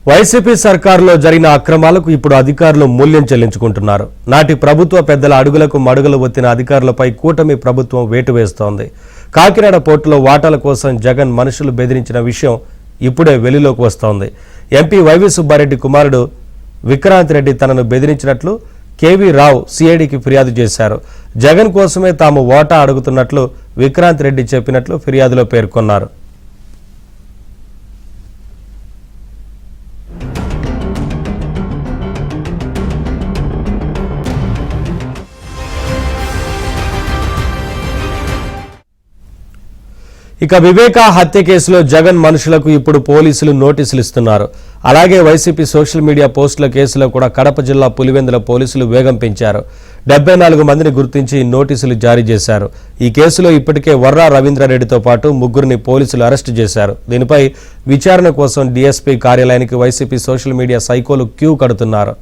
YCP సర్కారులో జరిగిన అక్రమాలకు ఇప్పుడు అధికారులు మూల్యం చెల్లించుకుంటున్నారు. నాటి ప్రభుత్వ పెద్దల అడుగులకు మడుగులు ఒత్తిన అధికారులపై కూటమి ప్రభుత్వం వేటు వేస్తోంది. కాకినాడ పోర్టులో వాటాల కోసం జగన్ మనుషులు బెదిరించిన విషయం ఇప్పుడే వెలుగులోకి వస్తోంది. ఎంపీ వైవి సుబ్బారెడ్డి కుమారుడు విక్రాంత్ రెడ్డి తనను బెదిరించినట్లు కేవీ రావు సిఐడికి ఫిర్యాదు చేశారు. జగన్ కోసమే తాము వాటా అడుగుతున్నట్లు విక్రాంత్ రెడ్డి చెప్పినట్లు ఫిర్యాదులో పేర్కొన్నారు. ఇక వివేకా హత్య కేసులో జగన్ మనుషులకు ఇప్పుడు పోలీసులు నోటీసులు ఇస్తున్నారు. అలాగే వైసీపీ సోషల్ మీడియా పోస్టుల కేసులో కూడా కడప జిల్లా పులివెందుల పోలీసులు వేగం పెంచారు. 74 మందిని గుర్తించి నోటీసులు జారీ చేశారు. ఈ కేసులో ఇప్పటికే వర్రా రవీంద్రారెడ్డితో పాటు 3 పోలీసులు అరెస్టు చేశారు. దీనిపై విచారణ కోసం డీఎస్పీ కార్యాలయానికి వైసీపీ సోషల్ మీడియా సైకోలు క్యూ కడుతున్నారు.